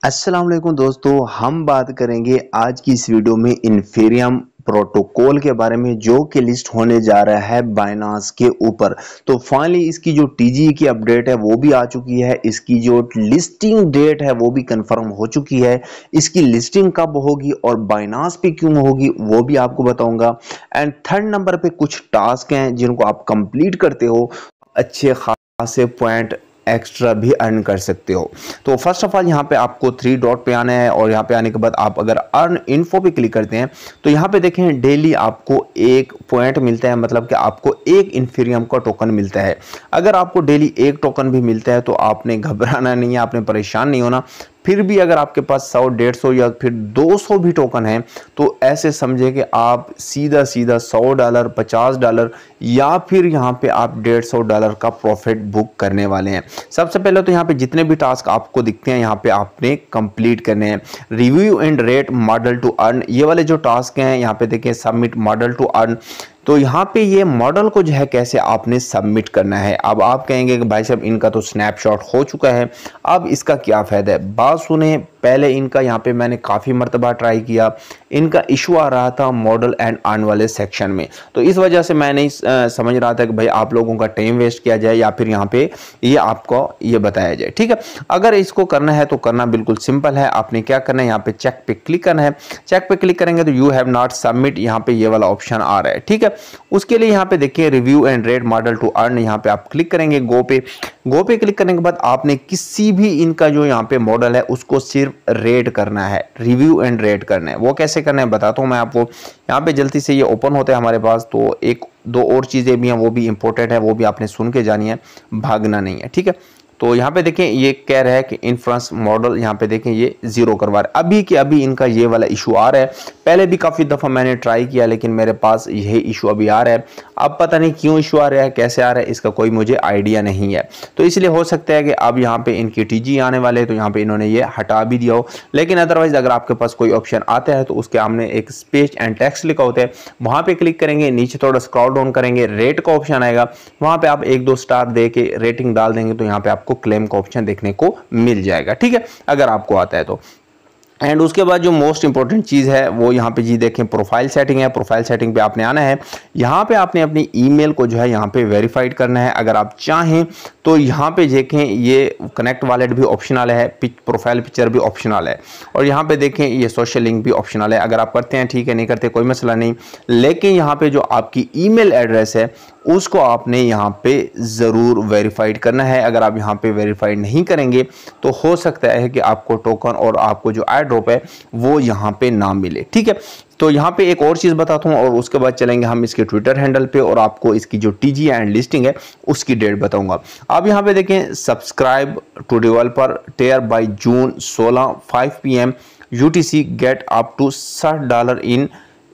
अस्सलाम वालेकुम दोस्तों, हम बात करेंगे आज की इस वीडियो में इन्फीरियम प्रोटोकॉल के बारे में जो कि लिस्ट होने जा रहा है बाइनांस के ऊपर। तो फाइनली इसकी जो टीजी की अपडेट है वो भी आ चुकी है, इसकी जो लिस्टिंग डेट है वो भी कंफर्म हो चुकी है। इसकी लिस्टिंग कब होगी और बाइनांस पे क्यों होगी वो भी आपको बताऊंगा। एंड थर्ड नंबर पे कुछ टास्क हैं जिनको आप कंप्लीट करते हो अच्छे खासे पॉइंट एक्स्ट्रा भी अर्न कर सकते हो। तो फर्स्ट ऑफ ऑल यहाँ पे आपको 3 डॉट पे आना है और यहाँ पे आने के बाद आप अगर अर्न इन्फो पे क्लिक करते हैं तो यहाँ पे देखें डेली आपको 1 पॉइंट मिलता है, मतलब कि आपको 1 इन्फीरियम का टोकन मिलता है। अगर आपको डेली 1 टोकन भी मिलता है तो आपने घबराना नहीं है, आपने परेशान नहीं होना। फिर भी अगर आपके पास 100, 150 या फिर 200 भी टोकन है तो ऐसे समझे कि आप सीधा सीधा $100, $50 या फिर यहाँ पे आप $150 का प्रॉफिट बुक करने वाले हैं। सबसे पहले तो यहाँ पे जितने भी टास्क आपको दिखते हैं यहाँ पे आपने कंप्लीट करने हैं। Review and rate model to earn, ये वाले जो टास्क हैं यहाँ पे देखें सबमिट मॉडल टू अर्न। तो यहाँ पे ये मॉडल को जो है कैसे आपने सबमिट करना है। अब आप कहेंगे कि भाई साहब इनका तो स्नैपशॉट हो चुका है, अब इसका क्या फ़ायदा है। बात सुने, पहले इनका यहाँ पे मैंने काफ़ी मरतबा ट्राई किया, इनका इशू आ रहा था मॉडल एंड अर्न वाले सेक्शन में। तो इस वजह से मैं नहीं समझ रहा था कि भाई आप लोगों का टाइम वेस्ट किया जाए या फिर यहाँ पे ये आपको ये बताया जाए। ठीक है, अगर इसको करना है तो करना बिल्कुल सिंपल है। आपने क्या करना है, यहाँ पे चेक पे क्लिक करना है। चेक पे क्लिक करेंगे तो यू हैव नॉट सबमिट, यहाँ पे ये वाला ऑप्शन आ रहा है। ठीक है, उसके लिए यहाँ पे देखिए review and rate model to earn, यहाँ पे आप क्लिक करेंगे। गो पे क्लिक करने के बाद आपने किसी भी इनका जो यहाँ पे मॉडल है उसको सिर्फ रेट करना है, रिव्यू एंड रेट करना है। वो कैसे करना है बताता हूँ मैं आपको। यहाँ पे जल्दी से ये ओपन होता है हमारे पास, तो एक दो और चीज़ें भी हैं वो भी इंपॉर्टेंट है, वो भी आपने सुन के जानी है, भागना नहीं है। ठीक है, तो यहाँ पे देखें ये कह रहा है कि इन्फ्रेंस मॉडल, यहाँ पे देखें ये 0 करवा रहा है। अभी के अभी इनका ये वाला इशू आ रहा है। पहले भी काफ़ी दफ़ा मैंने ट्राई किया लेकिन मेरे पास यही इशू अभी आ रहा है। अब पता नहीं क्यों इशू आ रहा है, कैसे आ रहा है, इसका कोई मुझे आइडिया नहीं है। तो इसलिए हो सकता है कि अब यहाँ पे इनकी टीजी आने वाले तो यहाँ पे इन्होंने ये हटा भी दिया हो। लेकिन अदरवाइज अगर आपके पास कोई ऑप्शन आता है तो उसके सामने एक स्पेस एंड टेक्स्ट लिखा होता है, वहाँ पे क्लिक करेंगे, नीचे थोड़ा स्क्रॉल डाउन करेंगे, रेट का ऑप्शन आएगा, वहाँ पे आप 1-2 स्टार दे के रेटिंग डाल देंगे तो यहाँ पे आपको क्लेम का ऑप्शन देखने को मिल जाएगा। ठीक है, अगर आपको आता है तो। एंड उसके बाद जो मोस्ट इंपॉर्टेंट चीज़ है वो यहाँ पे जी देखें प्रोफाइल सेटिंग है। प्रोफाइल सेटिंग पे आपने आना है, यहाँ पे आपने अपनी ईमेल को जो है यहाँ पे वेरीफाइड करना है। अगर आप चाहें तो यहाँ पे देखें ये कनेक्ट वॉलेट भी ऑप्शनल है, प्रोफाइल पिक्चर भी ऑप्शनल है और यहाँ पे देखें ये सोशल लिंक भी ऑप्शनल है। अगर आप करते हैं ठीक है, नहीं करते कोई मसला नहीं। लेकिन यहाँ पे जो आपकी ईमेल एड्रेस है उसको आपने यहाँ पे ज़रूर वेरीफाइड करना है। अगर आप यहाँ पे वेरीफाइड नहीं करेंगे तो हो सकता है कि आपको टोकन और आपको जो एयर ड्रॉप है वो यहाँ पे ना मिले। ठीक है, तो यहाँ पे एक और चीज़ बताता हूँ और उसके बाद चलेंगे हम इसके ट्विटर हैंडल पे और आपको इसकी जो टीजी एंड लिस्टिंग है उसकी डेट बताऊंगा। आप यहाँ पे देखें subscribe to developer tier by June 16 5 PM UTC get up to $60 in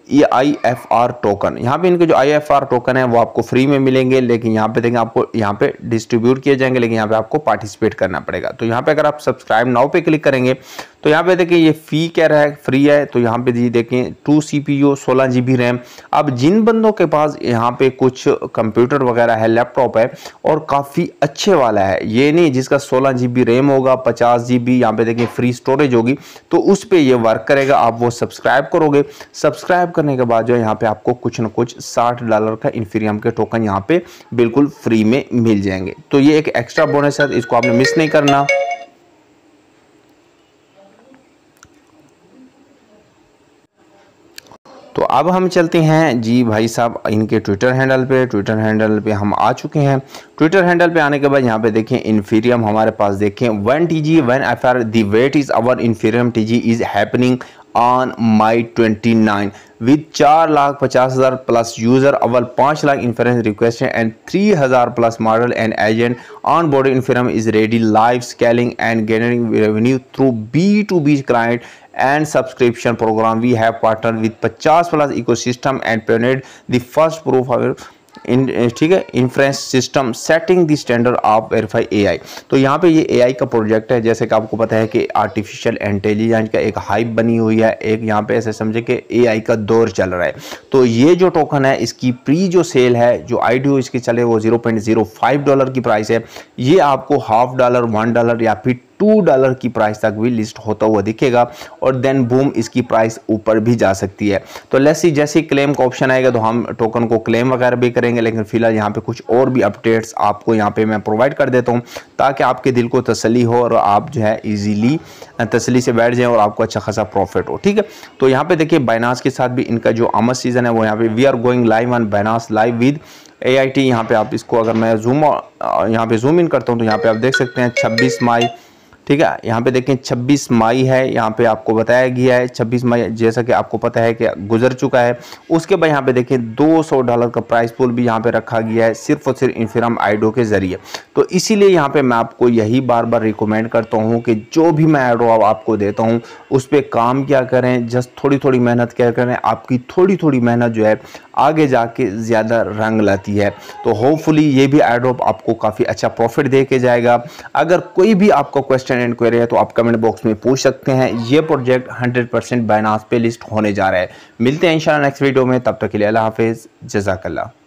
IFR token. यहाँ पे इनके जो IFR टोकन है वो आपको फ्री में मिलेंगे, लेकिन यहाँ पे देखेंगे आपको यहाँ पे डिस्ट्रीब्यूट किए जाएंगे, लेकिन यहाँ पे आपको पार्टिसिपेट करना पड़ेगा। तो यहाँ पे अगर आप सब्सक्राइब नाउ पे क्लिक करेंगे तो यहाँ पे देखिए ये फ़ी कह रहा है फ्री है। तो यहाँ पे जी देखें 2 CPU 16 GB रैम। अब जिन बंदों के पास यहाँ पे कुछ कंप्यूटर वगैरह है, लैपटॉप है और काफ़ी अच्छे वाला है, ये नहीं जिसका 16 GB रैम होगा, 50 GB यहाँ पे देखें फ्री स्टोरेज होगी, तो उस पर ये वर्क करेगा। आप वो सब्सक्राइब करोगे, सब्सक्राइब करने के बाद जो यहाँ पे आपको कुछ ना कुछ $60 का इन्फीरियम के टोकन यहाँ पे बिल्कुल फ्री में मिल जाएंगे। तो ये एक एक्स्ट्रा बोनस है, इसको आपने मिस नहीं करना। तो अब हम चलते हैं जी भाई साहब इनके ट्विटर हैंडल पे। ट्विटर हैंडल पे हम आ चुके हैं। ट्विटर हैंडल पे आने के बाद यहाँ पे देखें इन्फीरियम हमारे पास देखें 1 TG 1 FR the wait is over इन्फीरियम TG is happening on May 29 with 4,50,000 plus user, our 5 lakh inference request and 3,000 plus model and agent on board. Inferium is ready live scaling and generating revenue through B2B client and subscription program. We have partnered with 50 plus ecosystem and pioneered the first proof of ठीक है inference system setting the standard of verify AI। तो यहाँ पे ये AI का project है। जैसे कि आपको पता है कि आर्टिफिशियल इंटेलिजेंस का एक हाइप बनी हुई है, एक यहाँ पे ऐसे समझे कि AI का दौर चल रहा है। तो ये जो टोकन है इसकी प्री जो सेल है, जो IDO इसकी चले वो $0.05 की प्राइस है। ये आपको $0.5 $1 या फिर $2 की प्राइस तक भी लिस्ट होता हुआ दिखेगा और देन बूम इसकी प्राइस ऊपर भी जा सकती है। तो लेट्स सी जैसे ही क्लेम का ऑप्शन आएगा तो हम टोकन को क्लेम वगैरह भी करेंगे, लेकिन फिलहाल यहाँ पे कुछ और भी अपडेट्स आपको यहाँ पे मैं प्रोवाइड कर देता हूँ ताकि आपके दिल को तसल्ली हो और आप जो है इजीली तसल्ली से बैठ जाएं और आपको अच्छा खासा प्रॉफिट हो। ठीक है, तो यहाँ पे देखिए बाइनांस के साथ भी इनका जो आमद सीजन है वो यहाँ पे we are going live on Binance live with AIT। यहाँ पे आप इसको अगर मैं यहाँ पे जूम इन करता हूँ तो यहाँ पे आप देख सकते हैं 26 मई। ठीक है, यहाँ पे देखें 26 मई है, यहाँ पे आपको बताया गया है 26 मई, जैसा कि आपको पता है कि गुजर चुका है। उसके बाद यहाँ पे देखें $200 का प्राइस पूल भी यहाँ पे रखा गया है सिर्फ और सिर्फ इन्फीरियम आइडो के जरिए। तो इसीलिए यहाँ पे मैं आपको यही बार बार रिकमेंड करता हूँ कि जो भी मैं आइडो आपको देता हूँ उस पर काम क्या करें, जस्ट थोड़ी थोड़ी मेहनत क्या करें। आपकी थोड़ी थोड़ी मेहनत जो है आगे जाके ज़्यादा रंग लाती है। तो होपफुली ये भी एडोप आपको काफ़ी अच्छा प्रॉफिट दे के जाएगा। अगर कोई भी आपका क्वेश्चन एंड क्वेरी है तो आप कमेंट बॉक्स में पूछ सकते हैं। ये प्रोजेक्ट 100% बाइनांस पे लिस्ट होने जा रहा है। मिलते हैं इंशाल्लाह नेक्स्ट वीडियो में, तब तक के लिए अल्लाह हाफिज़, जज़ाकल्लाह।